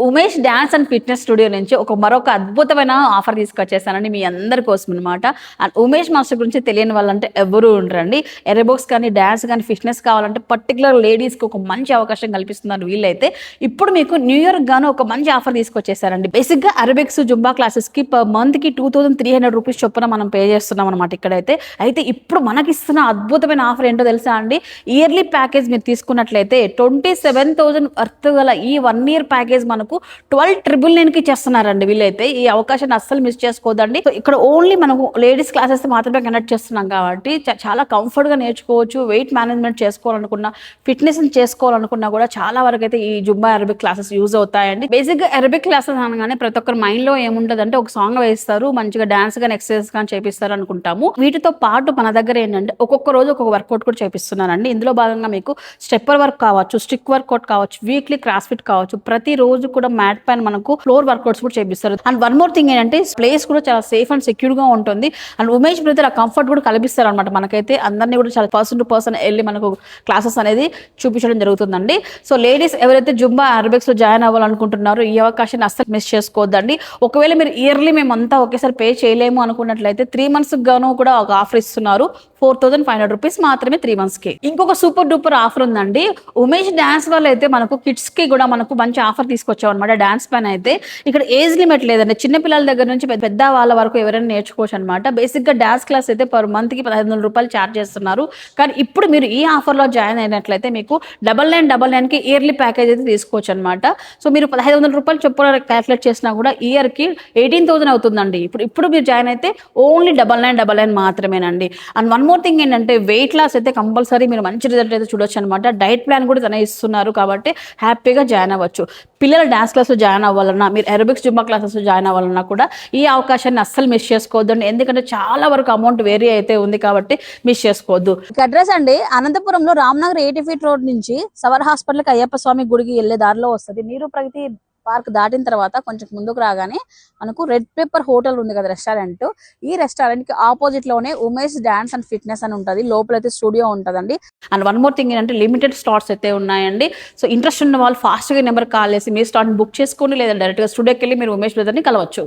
Umesh dance and fitness studio నుంచి మరొక అద్భుతమైన ఆఫర్ తీసుకొచ్చేసానండి మీ అందరి కోసం అనమాట. అండ్ ఉమేష్ మాస్టర్ గురించి తెలియని వాళ్ళంటే ఎవరు ఉండరండి. ఎరోబిక్స్ కానీ డాన్స్ కానీ ఫిట్నెస్ కావాలంటే పర్టికులర్ లేడీస్కి ఒక మంచి అవకాశం కల్పిస్తున్నారు వీళ్ళైతే. ఇప్పుడు మీకు న్యూ ఇయర్ గాను ఒక మంచి ఆఫర్ తీసుకొచ్చేసారండి. బేసిక్గా అరబిక్స్ జుంబా క్లాసెస్కి పర్ మంత్కి 2300 రూపీస్ చొప్పున మనం పే చేస్తున్నాం అనమాట ఇక్కడైతే. అయితే ఇప్పుడు మనకిస్తున్న అద్భుతమైన ఆఫర్ ఏంటో తెలుసా అండి? ఇయర్లీ ప్యాకేజ్ మీరు తీసుకున్నట్లయితే 27,000 వర్త్ గల ఈ 1 ఇయర్ ప్యాకేజ్ మనకు 12,999కి ఇచ్చేస్తున్నారండి వీళ్ళైతే. ఈ అవకాశాన్ని అస్సలు మిస్ చేసుకోవద్దండి. ఇక్కడ ఓన్లీ మనకు లేడీస్ క్లాసెస్ మాత్రమే కండక్ట్ చేస్తున్నాం కాబట్టి చాలా కంఫర్ట్ గా నేర్చుకోవచ్చు. వెయిట్ మేనేజ్మెంట్ చేసుకోవాలనుకున్నా, ఫిట్నెస్ చేసుకోవాలనుకున్నా కూడా చాలా వరకు అయితే ఈ జుంబా అరబిక్ క్లాసెస్ యూజ్ అవుతాయండి. బేసిక్ గా అరబిక్ క్లాసెస్ అనగానే ప్రతి ఒక్కరి మైండ్ లో ఏముంటది అంటే ఒక సాంగ్ వేస్తారు, మంచిగా డాన్స్ గానీ ఎక్సర్సైజ్ కానీ చేపిస్తారు అనుకుంటాము. వీటితో పాటు మన దగ్గర ఏంటంటే ఒక్కొక్క రోజు ఒక్కొక్క వర్కౌట్ కూడా చేపిస్తున్నానండి. ఇందులో భాగంగా మీకు స్టెప్పర్ వర్క్ కావచ్చు, స్టిక్ వర్కౌట్ కావచ్చు, వీక్లీ క్రాస్ ఫిట్ కావచ్చు, ప్రతి రోజు కూడా మ్యాట్ పైన మనకు ఫ్లోర్ వర్కౌట్స్ కూడా చేపిస్తారు. అండ్ వన్ మోర్ థింగ్ ఏంటంటే ప్లేస్ కూడా చాలా సేఫ్ అండ్ సెక్యూర్ గా ఉంటుంది. అండ్ ఉమేష్ బ్రదర్ ఆ కంఫర్ట్ కూడా కల్పిస్తారు అనమాట. మనకైతే అందరినీ కూడా చాలా పర్సన్ టు పర్సన్ వెళ్ళి మనకు క్లాసెస్ అనేది చూపించడం జరుగుతుందండి. సో లేడీస్ ఎవరైతే జుంబా అరబిక్స్ లో జాయిన్ అవ్వాలనుకుంటున్నారో ఈ అవకాశాన్ని అస్సలు మిస్ చేసుకోవద్దండి. ఒకవేళ మీరు ఇయర్లీ మేమంతా ఒకేసారి పే చేయలేము అనుకున్నట్లయితే 3 months గాను కూడా ఒక ఆఫర్ ఇస్తున్నారు. 4,500 రూపీస్ మాత్రమే 3 months కి. ఇంకొక సూపర్ డూపర్ ఆఫర్ ఉందండి. ఉమేష్ డాన్స్ వల్ల అయితే మనకు కిడ్స్ కి కూడా మనకు మంచి ఆఫర్ తీసుకొచ్చాం అనమాట. డాన్స్ పైన అయితే ఇక్కడ ఏజ్ లిమిట్ లేదండి. చిన్న పిల్లల దగ్గర నుంచి పెద్ద వాళ్ళ వరకు ఎవరైనా నేర్చుకోవచ్చు అనమాట. బేసిక్ గా డాన్స్ క్లాస్ అయితే పర్ మంత్ కి 1,500 రూపాయలు ఛార్జ్ చేస్తున్నారు. కానీ ఇప్పుడు మీరు ఈ ఆఫర్ లో జాయిన్ అయినట్లయితే మీకు 9999 కి ఇయర్లీ ప్యాకేజ్ అయితే తీసుకోవచ్చు అనమాట. సో మీరు 1,500 రూపాయలు చొప్పున క్యాల్కులేట్ చేసినా కూడా ఇయర్ కి 18,000 అవుతుందండి. ఇప్పుడు మీరు జాయిన్ అయితే ఓన్లీ 9999 మాత్రమేనండి. అండ్ వన్ మోర్ థింగ్ ఏంటంటే వెయిట్ లాస్ అయితే కంపల్సరీ మీరు మంచి రిజల్ట్ అయితే చూడొచ్చు అనమాట. డైట్ ప్లాన్ కూడా తనే ఇస్తున్నారు కాబట్టి హ్యాపీగా జాయిన్ అవ్వచ్చు. పిల్లల డాన్స్ క్లాస్లో జాయిన్ అవ్వాలన్నా, మీరు ఎరోబిక్స్ జుంబా క్లాసెస్లో జాయిన్ అవ్వాలన్నా కూడా ఈ అవకాశాన్ని అస్సలు మిస్ చేసుకోవద్దండి. ఎందుకంటే చాలా వరకు అమౌంట్ వేరీ అయితే ఉంది కాబట్టి మిస్ చేసుకోవద్దు. అడ్రస్ అండి అనంతపురంలో రామ్నగర్ 80 feet రోడ్ నుంచి సవర్ హాస్పిటల్కి అయ్యప్ప స్వామి గుడికి వెళ్ళే దారిలో వస్తుంది. నీరు ప్రగతి పార్క్ దాటిన తర్వాత కొంచెం ముందుకు రాగానే మనకు రెడ్ పేపర్ హోటల్ ఉంది కదా, రెస్టారెంట్. ఈ రెస్టారెంట్ కి ఆపోజిట్ లోనే ఉమేష్ డాన్స్ అండ్ ఫిట్నెస్ అని ఉంటుంది. లోపలైతే స్టూడియో ఉంటుందండి. అండ్ వన్ మోర్ థింగ్ ఏంటంటే లిమిటెడ్ స్లాట్స్ అయితే ఉన్నాయండి. సో ఇంట్రెస్ట్ ఉన్న వాళ్ళు ఫాస్ట్ గా నెంబర్ కాల్ చేసి మీ స్లాట్ బుక్ చేసుకోండి, లేదా డైరెక్ట్ గా స్టూడియోకి వెళ్ళి మీరు ఉమేష్ బ్రదర్ని కలవచ్చు.